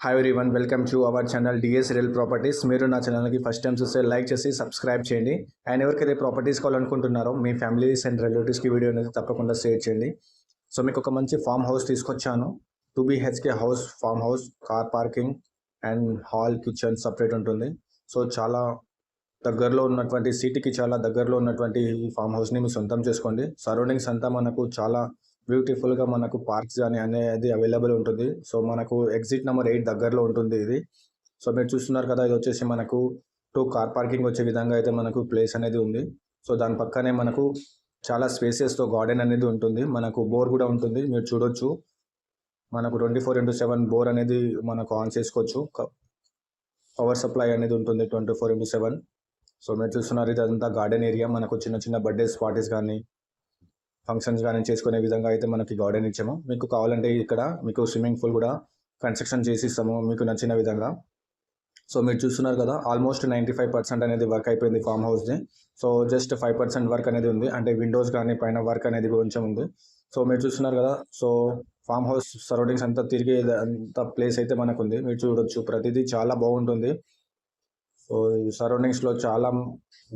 Hi everyone, welcome to our channel DS real properties. మీరు నా ఛానల్కి ఫస్ట్ టైం చూస్తే లైక్ చేసి సబ్స్క్రైబ్ చేయండి. అండ్ ఎవరికైతే ప్రాపర్టీస్ కావాలనుకుంటున్నారో మీ ఫ్యామిలీస్ అండ్ రిలేటివ్స్కి వీడియో అనేది తప్పకుండా షేర్ చేయండి. సో మీకు ఒక మంచి ఫామ్ హౌస్ తీసుకొచ్చాను. 2 BHK house, farm house, car parking and hall, kitchen separate ఉంటుంది. సో చాలా దగ్గరలో ఉన్నటువంటి సిటీకి చాలా దగ్గరలో ఉన్నటువంటి ఈ ఫామ్ హౌస్ని మీరు సొంతం చేసుకోండి. సరౌండింగ్స్ అంతా మనకు చాలా బ్యూటిఫుల్గా మనకు పార్క్స్ కానీ అనేది అవైలబుల్ ఉంటుంది. సో మనకు ఎగ్జిట్ నెంబర్ 8 దగ్గరలో ఉంటుంది ఇది. సో మీరు చూస్తున్నారు కదా, ఇది వచ్చేసి మనకు 2 కార్ పార్కింగ్ వచ్చే విధంగా అయితే మనకు ప్లేస్ అనేది ఉంది. సో దాని పక్కనే మనకు చాలా స్పేసెస్తో గార్డెన్ అనేది ఉంటుంది. మనకు బోర్ కూడా ఉంటుంది, మీరు చూడొచ్చు. మనకు 24/7 బోర్ అనేది మనకు ఆన్ చేసుకోవచ్చు. పవర్ సప్లై అనేది ఉంటుంది 24/7. సో మీరు చూస్తున్నారు, ఇదంతా గార్డెన్ ఏరియా. మనకు చిన్న చిన్న బర్త్డేస్ పార్టీస్ కానీ ఫంక్షన్స్ కానీ చేసుకునే విధంగా అయితే మనకి గార్డెన్ ఇచ్చాము. మీకు కావాలంటే ఇక్కడ మీకు స్విమ్మింగ్ పూల్ కూడా కన్స్ట్రక్షన్ చేసి ఇస్తాము మీకు నచ్చిన విధంగా. సో మీరు చూస్తున్నారు కదా, ఆల్మోస్ట్ 95% అనేది వర్క్ అయిపోయింది ఫామ్ హౌస్ది. సో జస్ట్ 5% వర్క్ అనేది ఉంది, అంటే విండోస్ కానీ పైన వర్క్ అనేది కొంచెం ఉంది. సో మీరు చూస్తున్నారు కదా, సో ఫామ్ హౌస్ సరౌండింగ్స్ అంతా తిరిగే అంత ప్లేస్ అయితే మనకు ఉంది. మీరు చూడొచ్చు, ప్రతిదీ చాలా బాగుంటుంది. సో ఈ సరౌండింగ్స్లో చాలా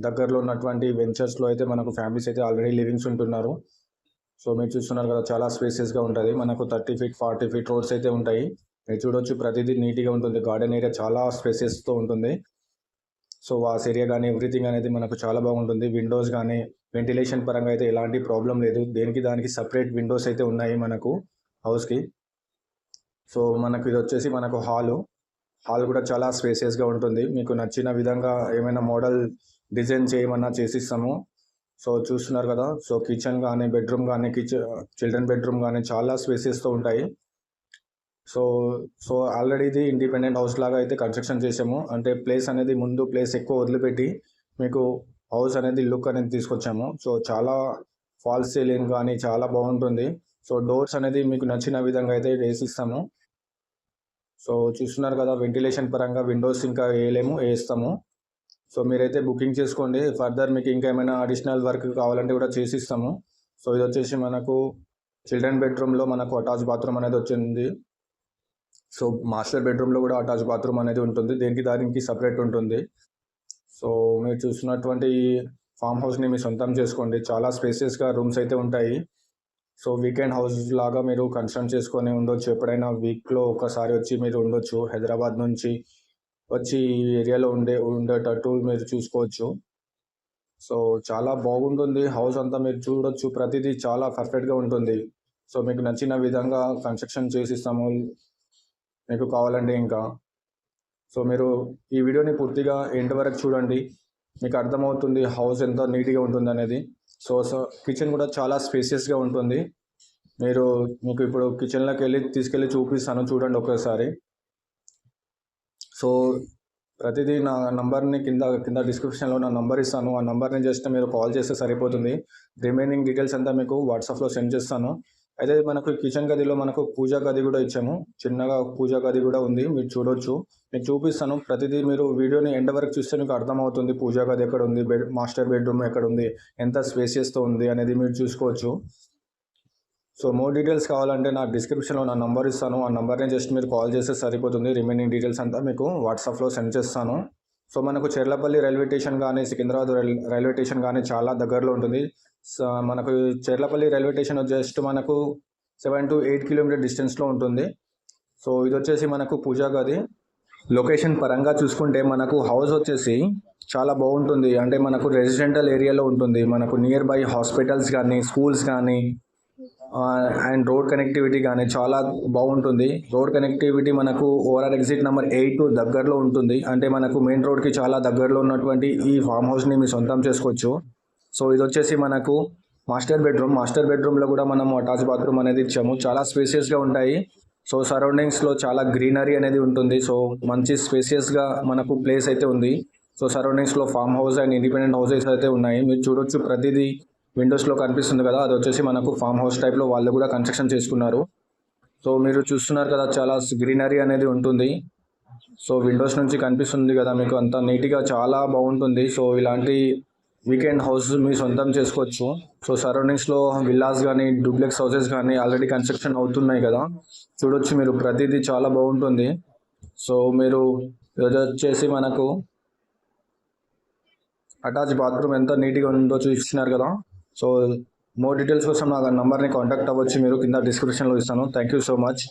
దగ్గరలో ఉన్నటువంటి వెంచర్స్లో అయితే మనకు ఫ్యామిలీస్ అయితే ఆల్రెడీ లివింగ్స్ ఉంటున్నారు. సో మీరు చూస్తున్నారు కదా, చాలా స్పేసెస్గా ఉంటుంది. మనకు 30 feet 40 feet రోడ్స్ అయితే ఉంటాయి. మీరు చూడొచ్చు, ప్రతిదీ నీట్గా ఉంటుంది. గార్డెన్ ఏరియా చాలా స్పేసెస్తో ఉంటుంది. సో వాస్ ఏరియా కానీ ఎవ్రీథింగ్ అనేది మనకు చాలా బాగుంటుంది. విండోస్ కానీ వెంటిలేషన్ పరంగా అయితే ఎలాంటి ప్రాబ్లం లేదు. దానికి సపరేట్ విండోస్ అయితే ఉన్నాయి మనకు హౌస్కి. సో మనకు ఇది వచ్చేసి మనకు హాల్ కూడా చాలా స్పేసియస్గా ఉంటుంది. మీకు నచ్చిన విధంగా ఏమైనా మోడల్ డిజైన్ చేయమన్నా చేసిస్తాము. సో చూస్తున్నారు కదా, సో కిచెన్ కానీ బెడ్రూమ్ కానీ చిల్డ్రన్ బెడ్రూమ్ కానీ చాలా స్పేసెస్తో ఉంటాయి. సో ఆల్రెడీ ఇది ఇండిపెండెంట్ హౌస్ లాగా అయితే కన్స్ట్రక్షన్ చేసాము. అంటే ప్లేస్ అనేది ముందు ప్లేస్ ఎక్కువ వదిలిపెట్టి మీకు హౌస్ అనేది లుక్ అనేది తీసుకొచ్చాము. సో చాలా ఫాల్స్ సీలింగ్ కానీ చాలా బాగుంటుంది. సో డోర్స్ అనేది మీకు నచ్చిన విధంగా అయితే వేసిస్తాము. సో చూస్తున్నారు కదా, వెంటిలేషన్ పరంగా విండోస్ ఇంకా వేస్తాము. సో మీరైతే బుకింగ్ చేసుకోండి. ఫర్దర్ మీకు ఇంకా ఏమైనా అడిషనల్ వర్క్ కావాలంటే కూడా చేసిస్తాము. సో ఇది వచ్చేసి మనకు చిల్డ్రన్ బెడ్రూమ్లో మనకు అటాచ్ బాత్రూమ్ అనేది వచ్చింది. సో మాస్టర్ బెడ్రూమ్లో కూడా అటాచ్ బాత్రూమ్ అనేది ఉంటుంది. దానికి సపరేట్ ఉంటుంది. సో మీరు చూస్తున్నటువంటి ఫామ్ హౌస్ని మీరు సొంతం చేసుకోండి. చాలా స్పేసెస్గా రూమ్స్ అయితే ఉంటాయి. సో వీకెండ్ హౌస్ లాగా మీరు కన్స్ట్రక్ట్ చేసుకొని ఉండొచ్చు. ఎప్పుడైనా వీక్లో ఒకసారి వచ్చి మీరు ఉండొచ్చు. హైదరాబాద్ నుంచి వచ్చి ఈ ఏరియాలో ఉండేటట్టు మీరు చూసుకోవచ్చు. సో చాలా బాగుంటుంది హౌస్ అంతా. మీరు చూడొచ్చు, ప్రతిదీ చాలా పర్ఫెక్ట్గా ఉంటుంది. సో మీకు నచ్చిన విధంగా కన్స్ట్రక్షన్ చేసిస్తాము మీకు కావాలంటే ఇంకా. సో మీరు ఈ వీడియోని పూర్తిగా ఎండ్ వరకు చూడండి, మీకు అర్థమవుతుంది హౌస్ ఎంత నీట్గా ఉంటుంది అనేది. సో కిచెన్ కూడా చాలా స్పేసియస్గా ఉంటుంది. మీకు ఇప్పుడు కిచెన్లోకి తీసుకెళ్ళి చూపిస్తాను, చూడండి ఒకసారి. సో ప్రతిదీ నా నంబర్ని కింద డిస్క్రిప్షన్లో నా నంబర్ ఇస్తాను. ఆ నంబర్ని జస్ట్ మీరు కాల్ చేస్తే సరిపోతుంది. రిమైనింగ్ డీటెయిల్స్ అంతా మీకు వాట్సాప్లో సెండ్ చేస్తాను. అయితే మనకు కిచెన్ గదిలో మనకు పూజా గది కూడా ఇచ్చాము. చిన్నగా పూజా గది కూడా ఉంది, మీరు చూడొచ్చు. మీకు చూపిస్తాను. ప్రతిదీ మీరు వీడియోని ఎండ్ వరకు చూస్తే మీకు అర్థమవుతుంది పూజా గది ఎక్కడ ఉంది, మాస్టర్ బెడ్రూమ్ ఎక్కడ ఉంది, ఎంత స్పేసియస్తో ఉంది అనేది మీరు చూసుకోవచ్చు. సో మోర్ డీటెయిల్స్ కావాలంటే నా డిస్క్రిప్షన్లో నా నంబర్ ఇస్తాను. ఆ నంబర్ని జస్ట్ మీరు కాల్ చేస్తే సరిపోతుంది. రిమైనింగ్ డీటెయిల్స్ అంతా మీకు వాట్సాప్లో సెండ్ చేస్తాను. సో మనకు చెర్లపల్లి రైల్వే స్టేషన్ కానీ సికింద్రాబాద్ రైల్వే స్టేషన్ కానీ చాలా దగ్గరలో ఉంటుంది. సో మనకు చెర్లపల్లి రైల్వే స్టేషన్ జస్ట్ మనకు 7 to 8 kilometer డిస్టెన్స్లో ఉంటుంది. సో ఇది వచ్చేసి మనకు పూజా గది. లొకేషన్ పరంగా చూసుకుంటే మనకు హౌస్ వచ్చేసి చాలా బాగుంటుంది. అంటే మనకు రెసిడెంటల్ ఏరియాలో ఉంటుంది. మనకు నియర్ బై హాస్పిటల్స్ కానీ స్కూల్స్ కానీ అండ్ రోడ్ కనెక్టివిటీ కానీ చాలా బాగుంటుంది. రోడ్ కనెక్టివిటీ మనకు ఓవరాల్ ఎగ్జిట్ నెంబర్ 8 దగ్గరలో ఉంటుంది. అంటే మనకు మెయిన్ రోడ్కి చాలా దగ్గరలో ఉన్నటువంటి ఈ ఫామ్ హౌస్ని మీరు సొంతం చేసుకోవచ్చు. సో ఇది వచ్చేసి మనకు మాస్టర్ బెడ్రూమ్లో కూడా మనం అటాచ్ బాత్రూమ్ అనేది ఇచ్చాము. చాలా స్పేసియస్గా ఉంటాయి. సో సరౌండింగ్స్లో చాలా గ్రీనరీ అనేది ఉంటుంది. సో మంచి స్పేసియస్గా మనకు ప్లేస్ అయితే ఉంది. సో సరౌండింగ్స్లో farm house and independent houses అయితే ఉన్నాయి. మీరు చూడొచ్చు, ప్రతిదీ విండోస్లో కనిపిస్తుంది కదా, అది వచ్చేసి మనకు ఫామ్ హౌస్ టైప్లో వాళ్ళు కూడా కన్స్ట్రక్షన్ చేసుకున్నారు. సో మీరు చూస్తున్నారు కదా, చాలా గ్రీనరీ అనేది ఉంటుంది. సో విండోస్ నుంచి కనిపిస్తుంది కదా మీకు, అంత నీట్గా చాలా బాగుంటుంది. సో ఇలాంటి వీకెండ్ హౌస్ మీ సొంతం చేసుకోవచ్చు. సో సరౌండింగ్స్లో విల్లాస్ కానీ డూప్లెక్స్ హౌసెస్ కానీ ఆల్రెడీ కన్స్ట్రక్షన్ అవుతున్నాయి కదా, చూడొచ్చు మీరు. ప్రతిదీ చాలా బాగుంటుంది. సో మీరు ఇది వచ్చేసి మనకు అటాచ్ బాత్రూమ్ ఎంత నీట్గా ఉందో చూస్తున్నారు కదా. సో మోర్ డీటెయిల్స్ కోసం నా నంబర్ని కాంటాక్ట్ అవ్వచ్చు, మీరు కింద డిస్క్రిప్షన్లో ఇస్తాను. Thank you so much.